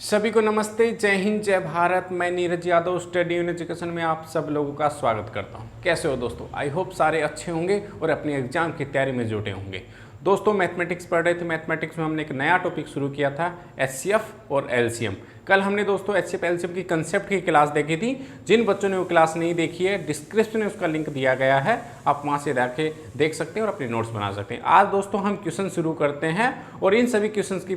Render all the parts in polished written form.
सभी को नमस्ते, जय हिंद, जय भारत। मैं Neeraj Yadav study in education में आप सब लोगों का स्वागत करता हूं। कैसे हो दोस्तों? आई होप सारे अच्छे होंगे और अपनी एग्जाम की तैयारी में जुटे होंगे। दोस्तों मैथमेटिक्स पढ़ रहे थे। मैथमेटिक्स में हमने एक नया टॉपिक शुरू किया था, एचसीएफ और एलसीएम। कल हमने दोस्तों एचसीएफ एलसीएम की कंसेप्ट की क्लास देखी थी। जिन बच्चों ने वो क्लास नहीं देखी है, डिस्क्रिप्शन में उसका लिंक दिया गया है, आप वहाँ से जाके देख सकते हैं और अपने नोट्स बना सकते हैं। आज दोस्तों हम क्वेश्चन शुरू करते हैं और इन सभी क्वेश्चन की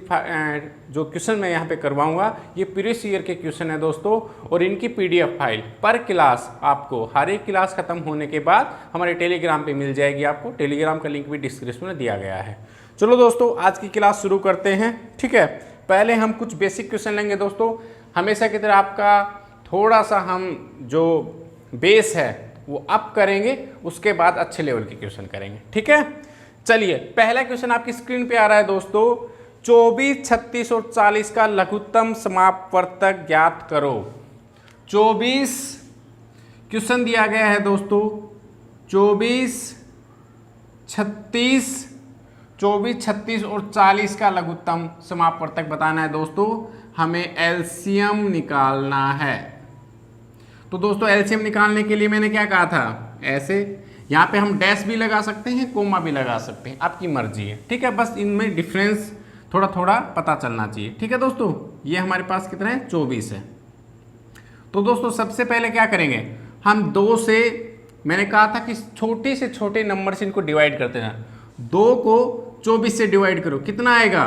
जो क्वेश्चन मैं यहाँ पे करवाऊंगा ये प्रीवियस ईयर के क्वेश्चन है दोस्तों, और इनकी पीडीएफ फाइल पर क्लास आपको हर एक क्लास खत्म होने के बाद हमारे टेलीग्राम पे मिल जाएगी। आपको टेलीग्राम का लिंक भी डिस्क्रिप्शन में दिया गया है। चलो दोस्तों आज की क्लास शुरू करते हैं, ठीक है। पहले हम कुछ बेसिक क्वेश्चन लेंगे दोस्तों। हमेशा की तरह आपका थोड़ा सा हम जो बेस है वो अप करेंगे, उसके बाद अच्छे लेवल के क्वेश्चन करेंगे, ठीक है। चलिए पहला क्वेश्चन आपकी स्क्रीन पे आ रहा है दोस्तों। 24, 36 और 40 का लघुत्तम समापवर्तक ज्ञात करो। 24 क्वेश्चन दिया गया है दोस्तों। 24, 36 और 40 का लघुत्तम समापवर्तक बताना है दोस्तों। हमें एलसीएम निकालना है। तो दोस्तों एलसीएम निकालने के लिए मैंने क्या कहा था, ऐसे यहाँ पे हम डैश भी लगा सकते हैं, कोमा भी लगा सकते हैं, आपकी मर्जी है, ठीक है। बस इनमें डिफरेंस थोड़ा थोड़ा पता चलना चाहिए, ठीक है दोस्तों। ये हमारे पास कितना है, 24 है। तो दोस्तों सबसे पहले क्या करेंगे, हम 2 से, मैंने कहा था कि छोटे से छोटे नंबर से इनको डिवाइड करते हैं। 2 को 24 से डिवाइड करो, कितना आएगा,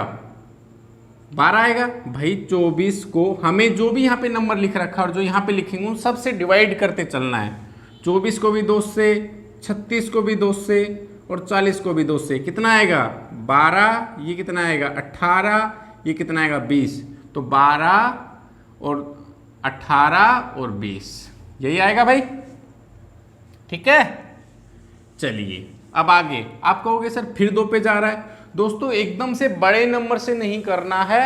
12 आएगा। भाई 24 को हमें जो भी यहाँ पे नंबर लिख रखा है और जो यहाँ पे लिखेंगे उन सबसे डिवाइड करते चलना है। 24 को भी 2 से, 36 को भी 2 से और 40 को भी 2 से। कितना आएगा 12, ये कितना आएगा 18, ये कितना आएगा 20। तो 12 और 18 और 20 यही आएगा भाई, ठीक है। चलिए अब आगे आप कहोगे सर फिर 2 पे जा रहा है। दोस्तों एकदम से बड़े नंबर से नहीं करना है।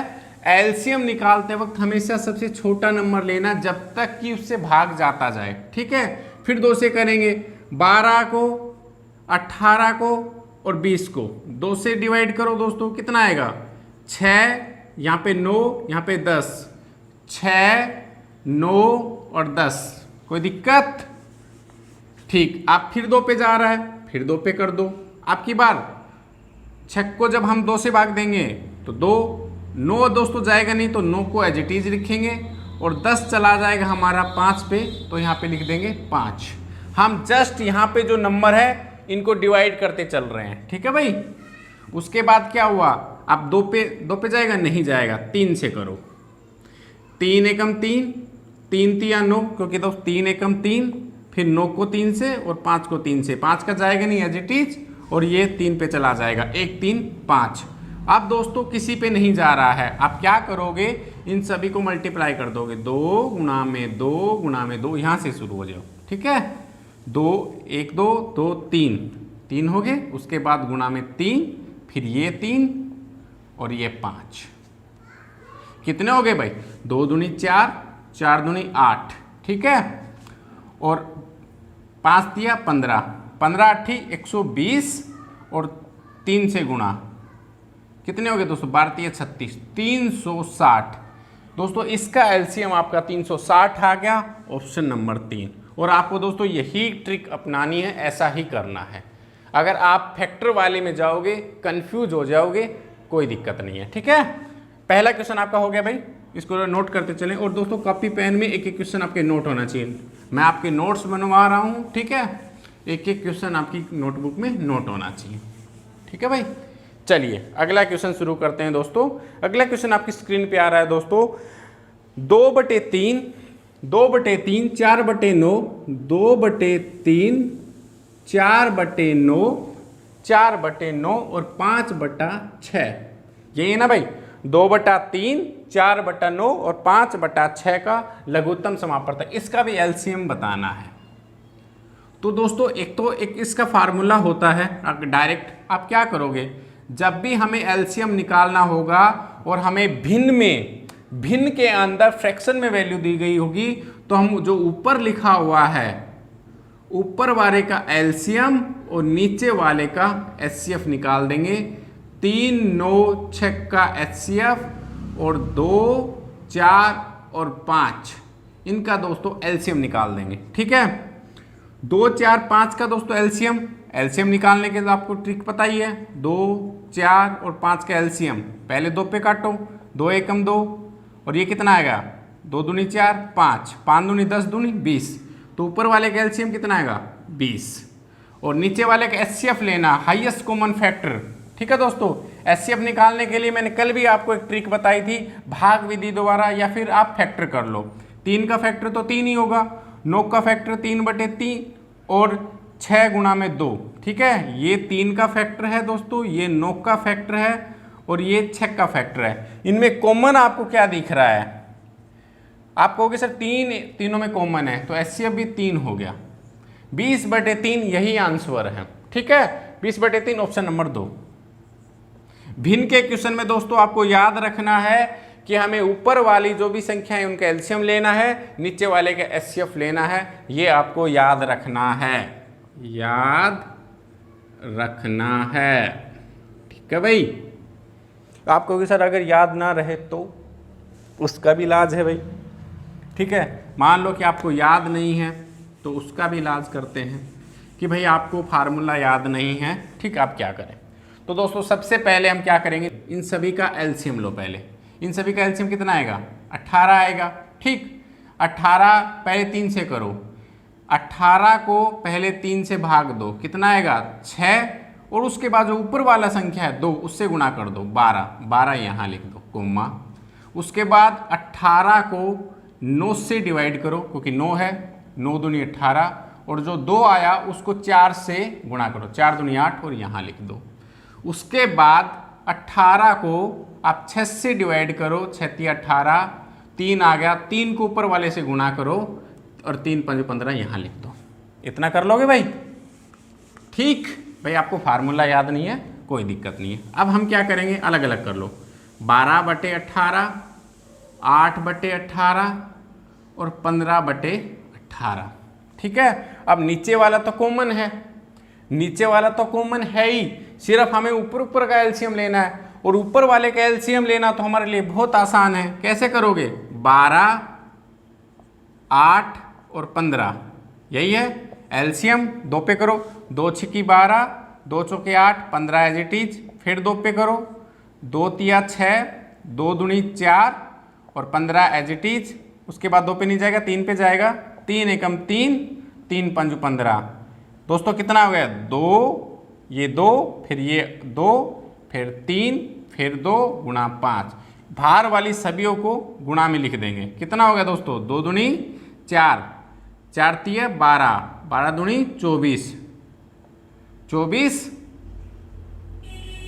एलसीएम निकालते वक्त हमेशा सबसे छोटा नंबर लेना जब तक कि उससे भाग जाता जाए, ठीक है। फिर 2 से करेंगे, 12 को, 18 को और 20 को 2 से डिवाइड करो दोस्तों, कितना आएगा 6, यहाँ पे 9, यहाँ पे 10, 6, 9 और 10। कोई दिक्कत? ठीक। आप फिर 2 पे जा रहा है, फिर 2 पे कर दो। आपकी बार 6 को जब हम 2 से भाग देंगे तो 2, 9 दोस्तों जाएगा नहीं, तो 9 को एज इट इज लिखेंगे और 10 चला जाएगा हमारा 5 पे, तो यहाँ पे लिख देंगे 5। हम जस्ट यहाँ पे जो नंबर है इनको डिवाइड करते चल रहे हैं, ठीक है भाई। उसके बाद क्या हुआ, आप 2 पे जाएगा, नहीं जाएगा, 3 से करो। 3 एकम 3, 3 तिया 9, क्योंकि दोस्त 3 एकम 3, फिर 9 को 3 से और 5 को 3 से। 5 का जाएगा नहीं एज इट इज, और ये 3 पे चला जाएगा, 1 3 5। अब दोस्तों किसी पे नहीं जा रहा है, आप क्या करोगे, इन सभी को मल्टीप्लाई कर दोगे। 2 गुणा में 2 गुणा में 2, यहाँ से शुरू हो जाओ, ठीक है। 2 1 2 2 3 3 हो गए। उसके बाद गुणा में 3, फिर ये 3 और ये 5। कितने हो गए भाई, 2 दूनी 4, 4 दूनी 8, ठीक है। और 5 दिया 15, 15 8 120 और 3 से गुणा, कितने हो गए दोस्तों, 12 36, 360। दोस्तों इसका एलसीएम आपका 360 आ गया, ऑप्शन नंबर 3। और आपको दोस्तों यही ट्रिक अपनानी है, ऐसा ही करना है। अगर आप फैक्टर वाले में जाओगे कंफ्यूज हो जाओगे, कोई दिक्कत नहीं है, ठीक है। पहला क्वेश्चन आपका हो गया भाई, इसको नोट करते चलें। और दोस्तों कॉपी पेन में एक एक क्वेश्चन आपके नोट होना चाहिए। मैं आपके नोट्स बनवा रहा हूँ, ठीक है। एक एक क्वेश्चन आपकी नोटबुक में नोट होना चाहिए, ठीक है भाई। चलिए अगला क्वेश्चन शुरू करते हैं दोस्तों। अगला क्वेश्चन आपकी स्क्रीन पे आ रहा है दोस्तों। 2/3, 2/3, 4/9, 2/3, 4/9, 4/9 और 5/6। यही है ना भाई, 2/3, 4/9 और 5/6 का लघुत्तम समापवर्तक, इसका भी एलसीएम बताना है। तो दोस्तों एक इसका फार्मूला होता है डायरेक्ट। आप क्या करोगे, जब भी हमें एलसीएम निकालना होगा और हमें भिन्न के अंदर फ्रैक्शन में वैल्यू दी गई होगी, तो हम जो ऊपर लिखा हुआ है, ऊपर वाले का एलसीएम और नीचे वाले का एचसीएफ निकाल देंगे। 3 9 6 का एचसीएफ और 2 4 और 5 इनका दोस्तों एलसीएम निकाल देंगे। ठीक है, 2, 4, 5 का दोस्तों एलसीएम निकालने के लिए आपको ट्रिक पता ही है। 2, 4 और 5 का एलसीएम पहले 2 पे काटो, 2 एकम 2 और ये कितना आएगा 2 दूनी 4, 5, 5 दूनी 10 दूनी 20। तो ऊपर वाले का एलसीएम कितना आएगा 20 और नीचे वाले का एचसीएफ लेना, हाईएस्ट कॉमन फैक्टर। ठीक है दोस्तों, एचसीएफ निकालने के लिए मैंने कल भी आपको एक ट्रिक बताई थी, भाग विधि द्वारा या फिर आप फैक्टर कर लो। 3 का फैक्टर तो 3 ही होगा, 9 का फैक्टर 3/3 और 6 गुणा में 2। ठीक है, ये 3 का फैक्टर है दोस्तों, ये 9 का फैक्टर है और ये 6 का फैक्टर है। इनमें कॉमन आपको क्या दिख रहा है? आप कहोगे सर तीनों में कॉमन है, तो एचसीएफ भी 3 हो गया। 20/3 यही आंसर है। ठीक है, 20/3 ऑप्शन नंबर 2। भिन्न के क्वेश्चन में दोस्तों आपको याद रखना है कि हमें ऊपर वाली जो भी संख्या है उनका एलसीएम लेना है, नीचे वाले का एचसीएफ लेना है। ये आपको याद रखना है, याद रखना है। ठीक है भाई, आप कहोगे सर अगर याद ना रहे तो उसका भी इलाज है भाई। ठीक है, मान लो कि आपको याद नहीं है तो उसका भी इलाज करते हैं कि भाई आपको फार्मूला याद नहीं है। ठीक, आप क्या करें? तो दोस्तों सबसे पहले हम क्या करेंगे, इन सभी का एलसीएम लो। पहले इन सभी का एलसीएम कितना आएगा 18 आएगा। ठीक, 18 पहले 3 से करो, 18 को पहले 3 से भाग दो, कितना आएगा 6 और उसके बाद जो ऊपर वाला संख्या है 2 उससे गुणा कर दो 12 यहाँ लिख दो कोमा। उसके बाद 18 को 9 से डिवाइड करो क्योंकि 9 है, 9 दूनी 18 और जो 2 आया उसको 4 से गुणा करो, 4 दूनी 8 और यहाँ लिख दो। उसके बाद 18 को आप 6 से डिवाइड करो, 6 18, 3 आ गया, 3 को ऊपर वाले से गुणा करो और 3 5 15 यहाँ लिख दो। इतना कर लोगे भाई? ठीक भाई, आपको फार्मूला याद नहीं है कोई दिक्कत नहीं है। अब हम क्या करेंगे, अलग अलग कर लो। 12/18, 8/18 और 15/18। ठीक है, अब नीचे वाला तो कॉमन है, नीचे वाला तो कॉमन है ही, सिर्फ हमें ऊपर का एलसीएम लेना है। और ऊपर वाले का एलसीएम लेना तो हमारे लिए बहुत आसान है। कैसे करोगे? 12, 8 और 15 यही है एलसीएम। 2 पे करो, 2 6 12, 2 चौके 8, 15 एज इट इज। फिर 2 पे करो, 2 तिया 6, 2 दूनी 4 और 15 एज इट इज। उसके बाद 2 पे नहीं जाएगा, 3 पे जाएगा, 3 एकम 3, 3 5 15। दोस्तों कितना हो गया 2, ये 2, फिर ये 2, फिर 3, फिर 2 गुणा 5। भार वाली सभीयों को गुणा में लिख देंगे। कितना हो गया दोस्तों 2 दूनी 4, 4 तिया 12, 12 दूनी 24, 24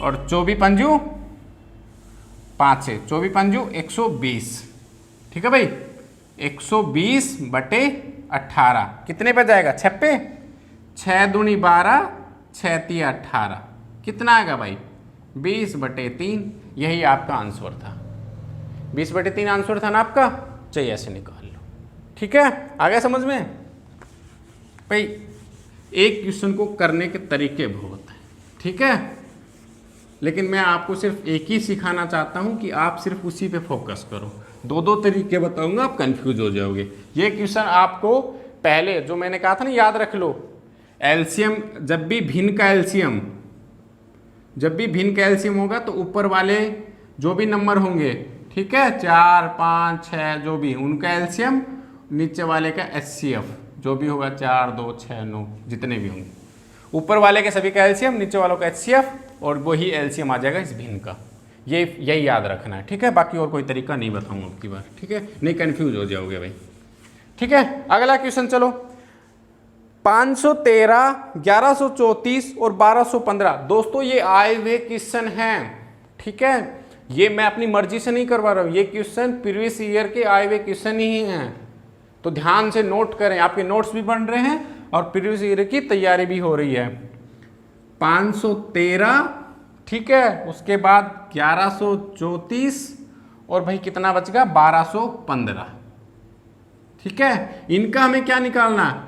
और 24 पंजू 5 है, 24 पंजू 120। ठीक है भाई, 120/18 कितने पे जाएगा 6 पे, 6 दूनी 12, 6 तिया 18, कितना आएगा भाई 20/3। यही आपका आंसर था, 20/3 आंसर था ना आपका। चाहिए ऐसे निकाल लो। ठीक है, आ गया समझ में भाई? एक क्वेश्चन को करने के तरीके बहुत हैं। ठीक है, लेकिन मैं आपको सिर्फ एक ही सिखाना चाहता हूं कि आप सिर्फ उसी पे फोकस करो। 2 तरीके बताऊंगा, आप कंफ्यूज हो जाओगे। ये क्वेश्चन आपको पहले जो मैंने कहा था ना याद रख लो। एलसीएम जब भी भिन्न का एलसीएम होगा तो ऊपर वाले जो भी नंबर होंगे, ठीक है 4 5 6 जो भी, उनका एलसीएम, नीचे वाले का एचसीएफ जो भी होगा 4 2 6 9 जितने भी होंगे, ऊपर वाले के सभी का एलसीएम, नीचे वालों का एचसीएफ और वही एलसीएम आ जाएगा इस भिन्न का। यही याद रखना है। ठीक है, बाकी और कोई तरीका नहीं बताऊंगा अब की बार। ठीक है, नहीं कंफ्यूज हो जाओगे भाई। ठीक है, अगला क्वेश्चन चलो। 513, 1134 और 1215 दोस्तों ये आए हुए क्वेश्चन हैं। ठीक है, ये मैं अपनी मर्जी से नहीं करवा रहा हूं, ये क्वेश्चन प्रीवियस ईयर के आए हुए क्वेश्चन ही हैं। तो ध्यान से नोट करें, आपके नोट्स भी बन रहे हैं और प्रीवियस ईयर की तैयारी भी हो रही है। 513, ठीक है, उसके बाद 1134 और भाई कितना बच गया 1215। ठीक है, इनका हमें क्या निकालना,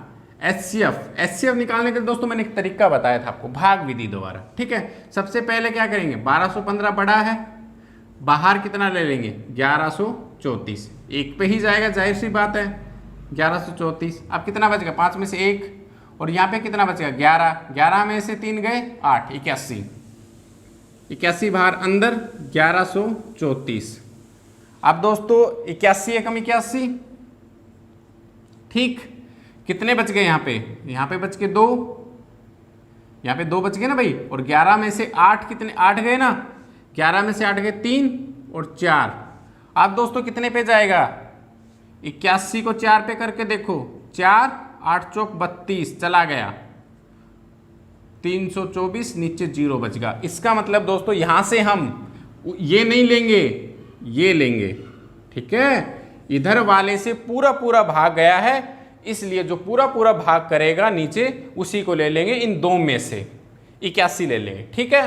एचसीएफ निकालने के लिए दोस्तों मैंने एक तरीका बताया था आपको, भाग विधि द्वारा। ठीक है, सबसे पहले क्या करेंगे, 1215 बड़ा है, बाहर कितना ले लेंगे 1134। 34, एक पे ही जाएगा, जाहिर सी बात है 1134। अब कितना बच गया, 5 में से 1, और यहाँ पे कितना बच गया 11, 11 में से 3 गए 8, 81, 81 बाहर अंदर 1134। अब दोस्तों 81 एकम 81, ठीक, कितने बच गए यहाँ पे बच के 2, यहाँ पे 2 बच गए ना भाई, और 11 में से 8 कितने, 8 गए ना, 11 में से 8 गए 3 और 4। अब दोस्तों कितने पे जाएगा, 81 को 4 पे करके देखो, 4 8 चौक 32 चला गया, 324, नीचे 0 बच गया। इसका मतलब दोस्तों यहां से हम ये नहीं लेंगे, ये लेंगे, ठीक है, इधर वाले से पूरा पूरा भाग गया है, इसलिए जो पूरा पूरा भाग करेगा नीचे उसी को ले लेंगे, इन दो में से 81 ले लेंगे, ठीक है।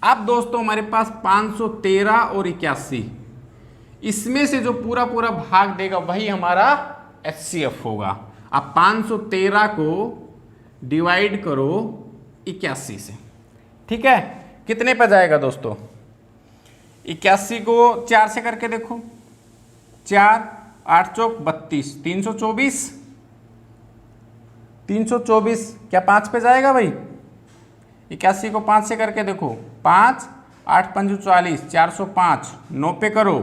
अब दोस्तों हमारे पास 513 और 81, इसमें से जो पूरा पूरा भाग देगा वही हमारा HCF होगा। अब 513 को डिवाइड करो 81 से, ठीक है, कितने पर जाएगा दोस्तों, 81 को 4 से करके देखो, 4 8 चौक 32, 324, 324 क्या 5 पे जाएगा भाई, 81 को 5 से करके देखो, 5 8 5 40, 405, 9 पे करो,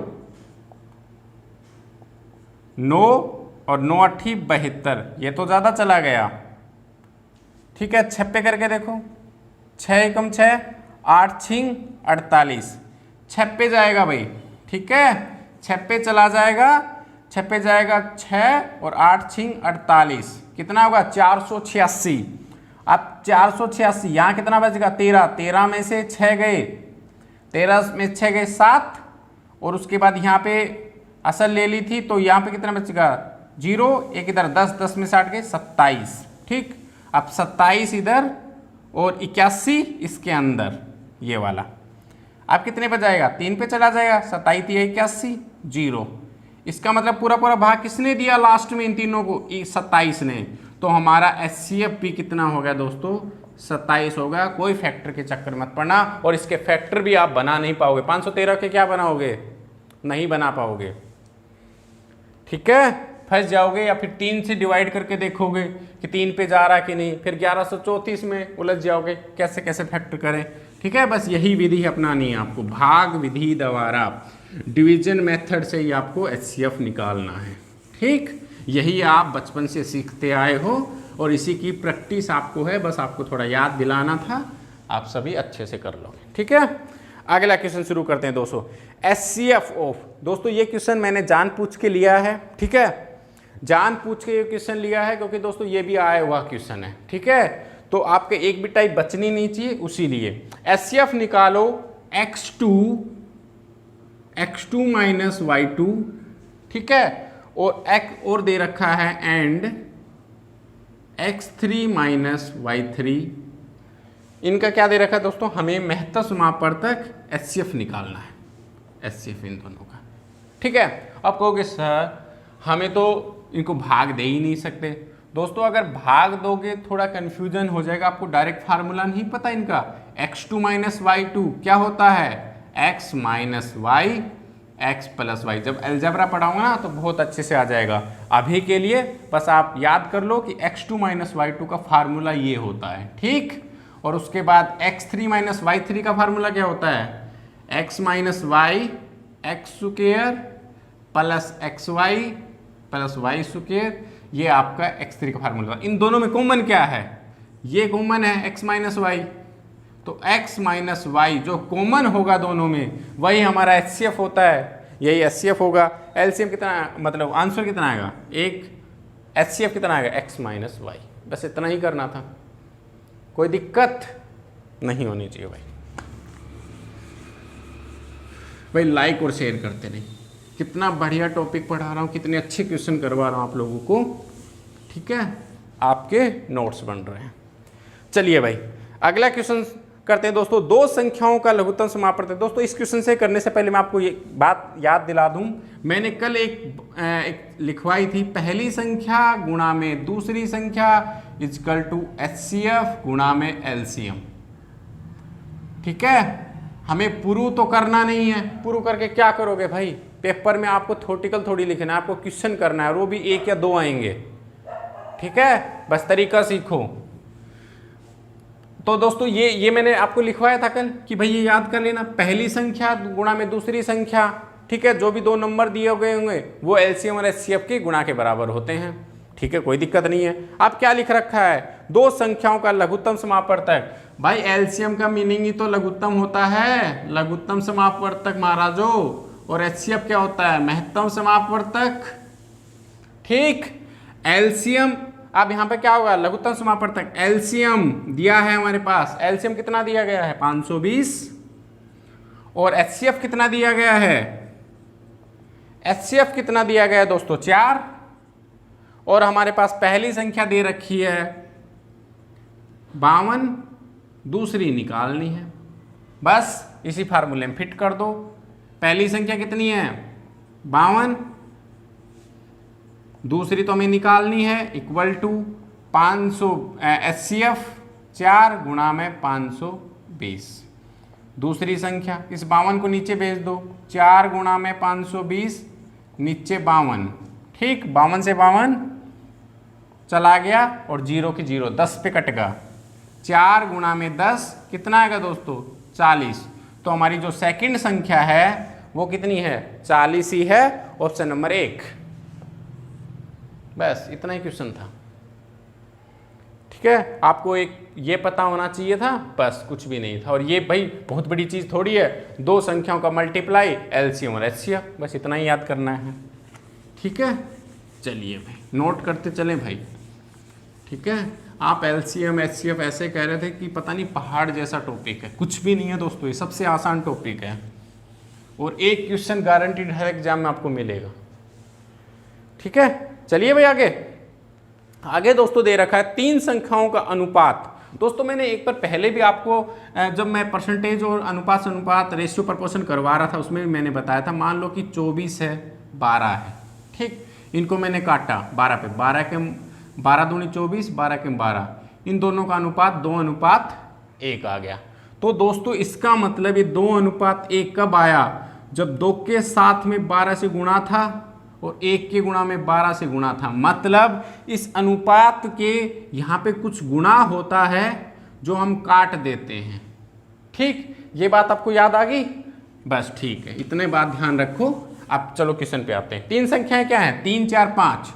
9 और 9 8 72, ये तो ज़्यादा चला गया, ठीक है। 6 पे करके देखो, 6 एकम 6, 8 6 48, 6 पे जाएगा भाई, ठीक है, 6 पे चला जाएगा, 6 पे जाएगा 6 और 8 6 48, कितना होगा 486। अब 486 यहाँ कितना बचेगा 13, 13 में से 6 गए, 13 में 6 गए 7, और उसके बाद यहाँ पे असल ले ली थी तो यहाँ पे कितना बचेगा 0, एक इधर 10, 10 में से 8 गए 27, ठीक। अब 27 इधर और 81 इसके अंदर, ये वाला, अब कितने पे जाएगा 3 पे चला जाएगा, 27 81 0। इसका मतलब पूरा पूरा भाग किसने दिया लास्ट में इन तीनों को, 27 ने, तो हमारा HCF भी कितना हो गया दोस्तों 27 होगा। कोई फैक्टर के चक्कर मत पड़ना, और इसके फैक्टर भी आप बना नहीं पाओगे, 513 के क्या बनाओगे, नहीं बना पाओगे, ठीक है, फंस जाओगे, या फिर 3 से डिवाइड करके देखोगे कि 3 पे जा रहा कि नहीं, फिर 1134 में उलझ जाओगे कैसे कैसे फैक्टर करें, ठीक है। बस यही विधि अपनानी है आपको, भाग विधि द्वारा, डिवीजन मेथड से ही आपको HCF निकालना है, ठीक। यही आप बचपन से सीखते आए हो और इसी की प्रैक्टिस आपको है, बस आपको थोड़ा याद दिलाना था, आप सभी अच्छे से कर लोगे, ठीक है। अगला क्वेश्चन शुरू करते हैं दोस्तों, HCF ऑफ, दोस्तों ये क्वेश्चन मैंने जानबूझ के लिया है, ठीक है, जानबूझ के ये क्वेश्चन लिया है क्योंकि दोस्तों ये भी आया हुआ क्वेश्चन है, ठीक है, तो आपके एक भी टाइप बचनी नहीं चाहिए, उसी लिए HCF निकालो x2 माइनस y2, ठीक है, और x और दे रखा है एंड x3 माइनस y3, इनका क्या दे रखा है दोस्तों, हमें महत्तम समापवर्तक HCF निकालना है, HCF इन दोनों का, ठीक है। अब कहोगे सर हमें तो इनको भाग दे ही नहीं सकते, दोस्तों अगर भाग दोगे थोड़ा कन्फ्यूजन हो जाएगा, आपको डायरेक्ट फार्मूला नहीं पता इनका, x2 माइनस y2 क्या होता है, x minus y x plus y, जब अलजेब्रा पढ़ाऊंगा ना तो बहुत अच्छे से आ जाएगा। अभी के लिए बस आप याद कर लो कि x2 माइनस y2 का फार्मूला ये होता है, ठीक। और उसके बाद x3 माइनस y3 का फार्मूला क्या होता है, x minus y x square plus x y plus y square, ये आपका x3 का फार्मूला। इन दोनों में कॉमन क्या है, ये कॉमन है x माइनस वाई, तो x माइनस वाई जो कॉमन होगा दोनों में वही हमारा HCF होता है, यही HCF होगा। LCM कितना, मतलब आंसर कितना आएगा, एक HCF कितना आएगा x माइनस वाई, बस इतना ही करना था, कोई दिक्कत नहीं होनी चाहिए भाई। भाई लाइक और शेयर करते रहिए, कितना बढ़िया टॉपिक पढ़ा रहा हूँ, कितने अच्छे क्वेश्चन करवा रहा हूँ आप लोगों को, ठीक है, आपके नोट्स बन रहे हैं। चलिए भाई अगला क्वेश्चन करते हैं दोस्तों, दो संख्याओं का लघुत्तम समापवर्तक। दोस्तों इस क्वेश्चन से करने से पहले मैं आपको ये बात याद दिला दूं, मैंने कल एक लिखवाई थी, पहली संख्या गुणा में दूसरी संख्या इजकल टू HCF गुणा में LCM, ठीक है। हमें प्रूव तो करना नहीं है। प्रूव करके क्या करोगे भाई, पेपर में आपको थ्योरेटिकल थोड़ी लिखना है, आपको क्वेश्चन करना है और वो भी 1 या 2 आएंगे। ठीक है, बस तरीका सीखो। तो दोस्तों ये मैंने आपको लिखवाया था कल कि भाई ये याद कर लेना, पहली संख्या गुणा में दूसरी संख्या। ठीक है, जो भी 2 नंबर दिए गए होंगे वो एलसीएम और एचसीएफ के गुणा के बराबर होते हैं। ठीक है, कोई दिक्कत नहीं है। अब क्या लिख रखा है, 2 संख्याओं का लघुत्तम समापवर्तक। भाई एलसीएम का मीनिंग ही तो लघुत्तम होता है, लघुत्तम समापवर्तक महाराजो। और एचसीएफ क्या होता है, महत्तम समापवर्तक। ठीक, एलसीएम, अब यहां पे क्या होगा, लघुत्तम समापवर्तक। एलसीएम दिया है हमारे पास, एलसीएम कितना दिया गया है 520, और एचसीएफ कितना दिया गया है, एचसीएफ कितना दिया गया है दोस्तों 4, और हमारे पास पहली संख्या दे रखी है 52, दूसरी निकालनी है। बस इसी फार्मूले में फिट कर दो। पहली संख्या कितनी है 52, दूसरी तो हमें निकालनी है, इक्वल टू 500 एचसीएफ 4 गुणा में 520। दूसरी संख्या, इस 52 को नीचे भेज दो, 4 गुणा में 520, नीचे 52। ठीक, 52 से 52 चला गया और 0 की 0, 10 पे कट गया। 4 गुणा में 10 कितना आएगा दोस्तों 40। तो हमारी जो सेकंड संख्या है वो कितनी है 40 ही है, ऑप्शन नंबर 1। बस इतना ही क्वेश्चन था। ठीक है, आपको एक ये पता होना चाहिए था, बस कुछ भी नहीं था। और ये भाई बहुत बड़ी चीज थोड़ी है, 2 संख्याओं का मल्टीप्लाई, एलसीएम और एचसीएफ, बस इतना ही याद करना है। ठीक है, चलिए भाई नोट करते चले भाई। ठीक है, आप एलसीएम एचसीएफ ऐसे कह रहे थे कि पता नहीं पहाड़ जैसा टॉपिक है, कुछ भी नहीं है दोस्तों, ये सबसे आसान टॉपिक है और एक क्वेश्चन गारंटीड हर एग्जाम में आपको मिलेगा। ठीक है, चलिए भाई आगे दोस्तों दे रखा है 3 संख्याओं का अनुपात। दोस्तों मैंने एक बार पहले भी आपको जब मैं परसेंटेज और अनुपात से अनुपात रेशियो प्रपोर्शन करवा रहा था उसमें भी मैंने बताया था, मान लो कि 24 है 12 है। ठीक, इनको मैंने काटा 12 पे, 12 के 12 दूनी 24, 12 के 12, इन दोनों का अनुपात 2:1 आ गया। तो दोस्तों इसका मतलब ये 2:1 कब आया, जब 2 के साथ में 12 से गुणा था और 1 के गुणा में 12 से गुणा था। मतलब इस अनुपात के यहाँ पे कुछ गुणा होता है जो हम काट देते हैं। ठीक, ये बात आपको याद आ गई, बस ठीक है, इतने बात ध्यान रखो। अब चलो क्वेश्चन पे आते हैं। 3 संख्याएं क्या हैं 3 4 5,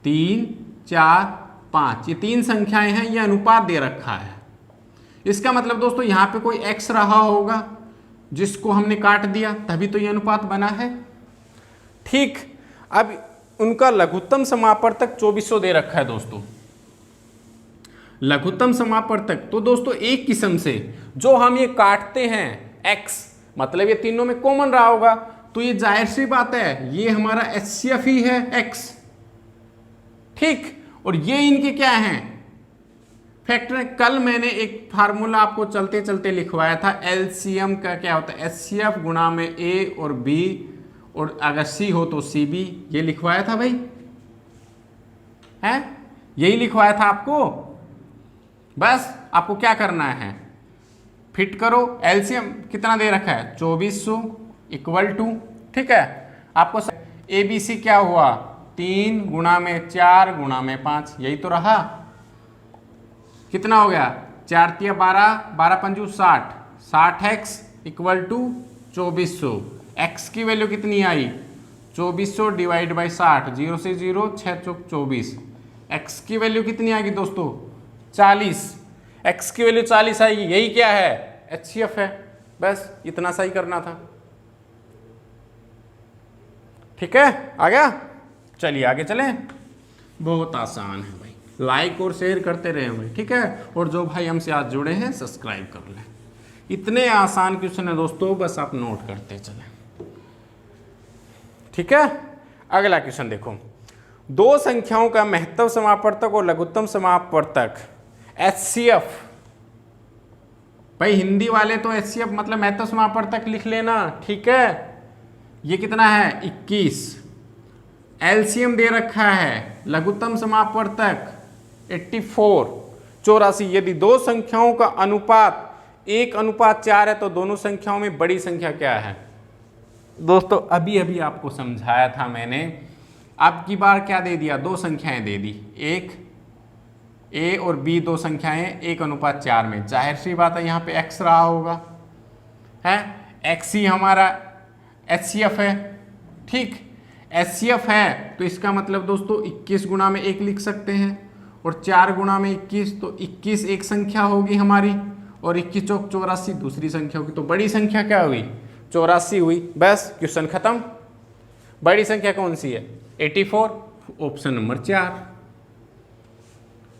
3 4 5, ये 3 संख्याएं हैं, ये अनुपात दे रखा है। इसका मतलब दोस्तों यहाँ पे कोई x रहा होगा जिसको हमने काट दिया, तभी तो ये अनुपात बना है। ठीक, अब उनका लघुत्तम समापवर्तक 2400 दे रखा है दोस्तों, लघुत्तम समापवर्तक। तो दोस्तों एक किस्म से जो हम ये काटते हैं x, मतलब ये तीनों में कॉमन रहा होगा, तो ये जाहिर सी बात है ये हमारा एचसीएफ ही है x। ठीक, और ये इनके क्या हैं फैक्टर। कल मैंने एक फार्मूला आपको चलते चलते लिखवाया था, एलसीएम का क्या होता है एचसीएफ गुणा में a और b, और अगर C हो तो CB, ये लिखवाया था भाई, है यही लिखवाया था आपको। बस आपको क्या करना है, फिट करो। एलसीएम कितना दे रखा है 2400 इक्वल टू, ठीक है, आपको ABC क्या हुआ 3 गुणा में 4 गुणा में 5, यही तो रहा। कितना हो गया 4 तिया 12, 12 पंजू 60, 60x इक्वल टू 2400। x की वैल्यू कितनी आई 2400 डिवाइड बाई 60, 0 से 0, 6 चौक 24। x की वैल्यू कितनी आएगी दोस्तों 40, x की वैल्यू 40 आएगी, यही क्या है एचसीएफ है। बस इतना सही करना था। ठीक है, आ गया, चलिए आगे चलें। बहुत आसान है भाई, लाइक और शेयर करते रहे भाई, ठीक है। और जो भाई हमसे आज जुड़े हैं सब्सक्राइब कर लें। इतने आसान क्वेश्चन है दोस्तों, बस आप नोट करते चलें। ठीक है, अगला क्वेश्चन देखो, 2 संख्याओं का महत्तम समापवर्तक और लघुत्तम समापवर्तक एचसीएफ। भाई हिंदी वाले तो एचसीएफ मतलब महत्तम समापवर्तक लिख लेना, ठीक है। ये कितना है 21, एलसीएम दे रखा है, लघुत्तम समापवर्तक 84, 84। यदि 2 संख्याओं का अनुपात 1:4 है, तो दोनों संख्याओं में बड़ी संख्या क्या है दोस्तों? अभी अभी आपको समझाया था मैंने। अब की बार क्या दे दिया? दो संख्याएं दे दी, एक ए और बी, दो संख्याएं 1:4 में। जाहिर सी बात है यहाँ पे x रहा होगा, है x ही हमारा HCF है। ठीक, HCF है तो इसका मतलब दोस्तों 21 गुणा में 1 लिख सकते हैं, और 4 गुणा में 21, तो 21 एक संख्या होगी हमारी, और 21 चौक 84 दूसरी संख्या होगी। तो बड़ी संख्या क्या हुई? 84 हुई। बस क्वेश्चन खत्म। बड़ी संख्या कौन सी है? 84, ऑप्शन नंबर 4।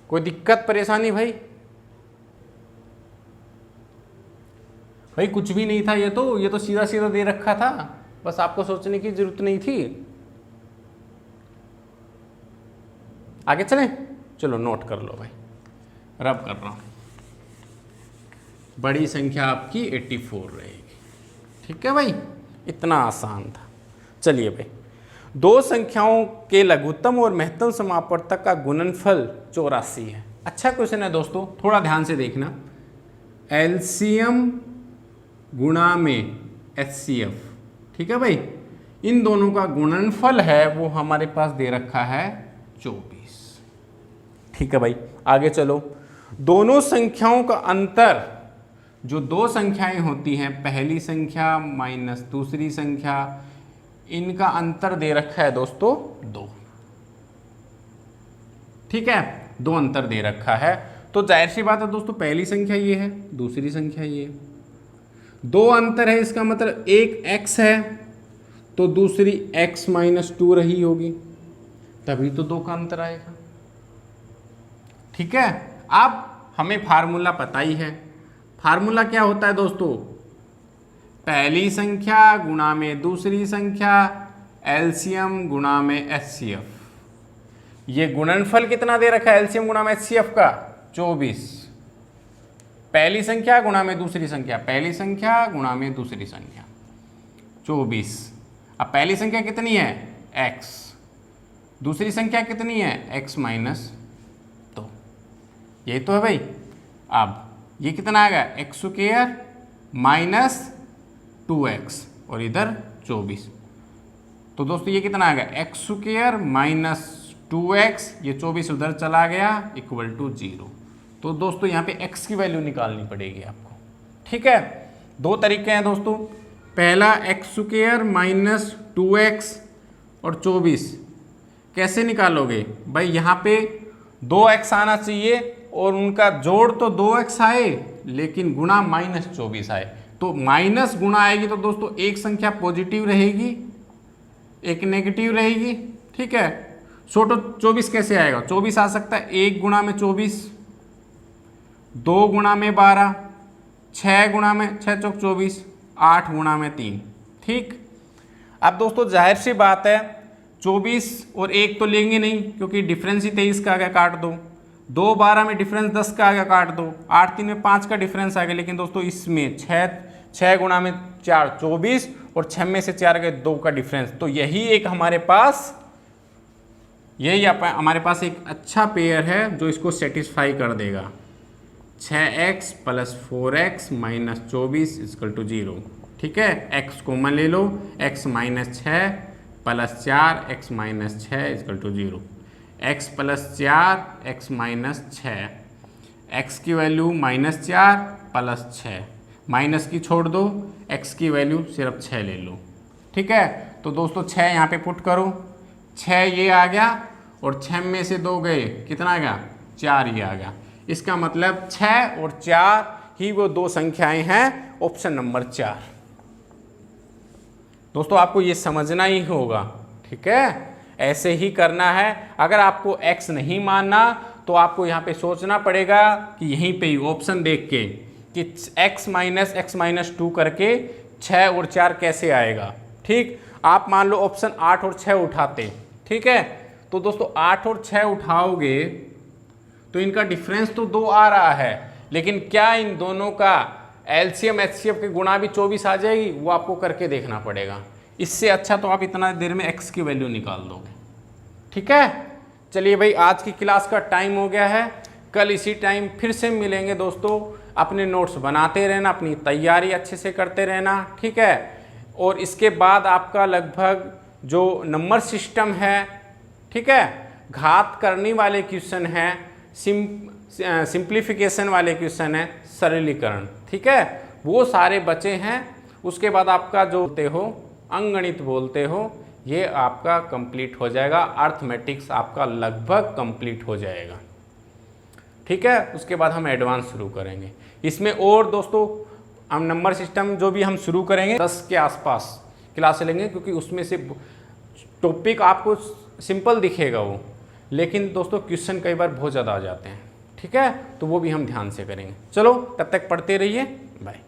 कोई दिक्कत परेशानी भाई? भाई कुछ भी नहीं था, ये तो सीधा सीधा दे रखा था, बस आपको सोचने की जरूरत नहीं थी। आगे चलें? चलो नोट कर लो भाई, रब कर रहा हूं। बड़ी संख्या आपकी 84 रहेगी। ठीक है भाई, इतना आसान था। चलिए भाई, दो संख्याओं के लघुत्तम और महत्तम समापवर्तक का गुणनफल 84 है। अच्छा क्वेश्चन है दोस्तों, थोड़ा ध्यान से देखना। एलसीएम गुणा में HCF, ठीक है भाई, इन दोनों का गुणनफल है वो हमारे पास दे रखा है 24। ठीक है भाई, आगे चलो। दोनों संख्याओं का अंतर, जो दो संख्याएं होती हैं, पहली संख्या माइनस दूसरी संख्या, इनका अंतर दे रखा है दोस्तों 2। ठीक है, 2 अंतर दे रखा है। तो जाहिर सी बात है दोस्तों, पहली संख्या ये है, दूसरी संख्या ये है। 2 अंतर है, इसका मतलब एक x है तो दूसरी x - 2 रही होगी, तभी तो 2 का अंतर आएगा। ठीक है, अब हमें फार्मूला पता ही है। फार्मूला क्या होता है दोस्तों? पहली संख्या गुणा में दूसरी संख्या, एलसीएम गुणा में HCF। ये गुणनफल कितना दे रखा है एलसीएम गुणा में HCF का? 24। पहली संख्या गुणा में दूसरी संख्या, पहली संख्या गुणा में दूसरी संख्या, 24। अब पहली संख्या कितनी है? x, दूसरी संख्या कितनी है? x - 2। यही तो है भाई। अब ये कितना आएगा? x² - 2x, और इधर 24। तो दोस्तों ये कितना आएगा? x² - 2x, ये 24 उधर चला गया, = 0। तो दोस्तों यहाँ पे x की वैल्यू निकालनी पड़ेगी आपको। ठीक है, 2 तरीके हैं दोस्तों। पहला x² - 2x और 24 कैसे निकालोगे भाई? यहाँ पे 2x आना चाहिए और उनका जोड़ तो 2x आए, लेकिन गुणा -24 आए। तो माइनस गुणा आएगी तो दोस्तों एक संख्या पॉजिटिव रहेगी, एक नेगेटिव रहेगी। ठीक है, तो 24 कैसे आएगा? 24 आ सकता है 1 गुणा में 24, 2 गुणा में 12, 6 गुणा में 6 चौक 24, 8 गुणा में 3। ठीक, अब दोस्तों जाहिर सी बात है 24 और 1 तो लेंगे नहीं, क्योंकि डिफरेंस ही 23 का आ गया, काट दो। 2 12 में डिफरेंस 10 का आ गया, काट दो। 8 3 में 5 का डिफरेंस आ गया। लेकिन दोस्तों इसमें 6 गुणा में 4 24, और 6 में से 4 गए 2 का डिफरेंस। तो यही एक हमारे पास एक अच्छा पेयर है जो इसको सेटिस्फाई कर देगा। 6x + 4x - 24 = 0। ठीक है, x कॉमन ले लो, x - 6 + 4 x - 6 = 0। x + 4 x - 6, x की वैल्यू -4 + 6, माइनस की छोड़ दो, x की वैल्यू सिर्फ 6 ले लो। ठीक है, तो दोस्तों 6 यहाँ पे पुट करो, 6 ये आ गया, और 6 में से 2 गए, कितना आ गया? 4 ये आ गया। इसका मतलब 6 और 4 ही वो 2 संख्याएं हैं, ऑप्शन नंबर 4। दोस्तों आपको ये समझना ही होगा। ठीक है, ऐसे ही करना है। अगर आपको x नहीं मानना तो आपको यहाँ पे सोचना पड़ेगा कि यहीं पे ही ऑप्शन देख के कि x - 2 करके 6 और 4 कैसे आएगा। ठीक, आप मान लो ऑप्शन 8 और 6 उठाते। ठीक है, तो दोस्तों 8 और 6 उठाओगे तो इनका डिफरेंस तो 2 आ रहा है, लेकिन क्या इन दोनों का एलसीएम HCF की गुणा भी 24 आ जाएगी? वो आपको करके देखना पड़ेगा। इससे अच्छा तो आप इतना देर में x की वैल्यू निकाल दोगे। ठीक है, चलिए भाई आज की क्लास का टाइम हो गया है। कल इसी टाइम फिर से मिलेंगे दोस्तों। अपने नोट्स बनाते रहना, अपनी तैयारी अच्छे से करते रहना, ठीक है। और इसके बाद आपका लगभग जो नंबर सिस्टम है, ठीक है, घात करने वाले क्वेश्चन है, सिंप्लीफिकेशन वाले क्वेश्चन है, सरलीकरण, ठीक है, वो सारे बचे हैं। उसके बाद आपका जो बोलते हो अंकगणित बोलते हो, ये आपका कंप्लीट हो जाएगा। अर्थमेटिक्स आपका लगभग कंप्लीट हो जाएगा, ठीक है। उसके बाद हम एडवांस शुरू करेंगे इसमें। और दोस्तों हम नंबर सिस्टम जो भी हम शुरू करेंगे 10 के आसपास क्लास लेंगे, क्योंकि उसमें से टॉपिक आपको सिंपल दिखेगा वो, लेकिन दोस्तों क्वेश्चन कई बार बहुत ज़्यादा आ जाते हैं, ठीक है, तो वो भी हम ध्यान से करेंगे। चलो तब तक पढ़ते रहिए, बाय।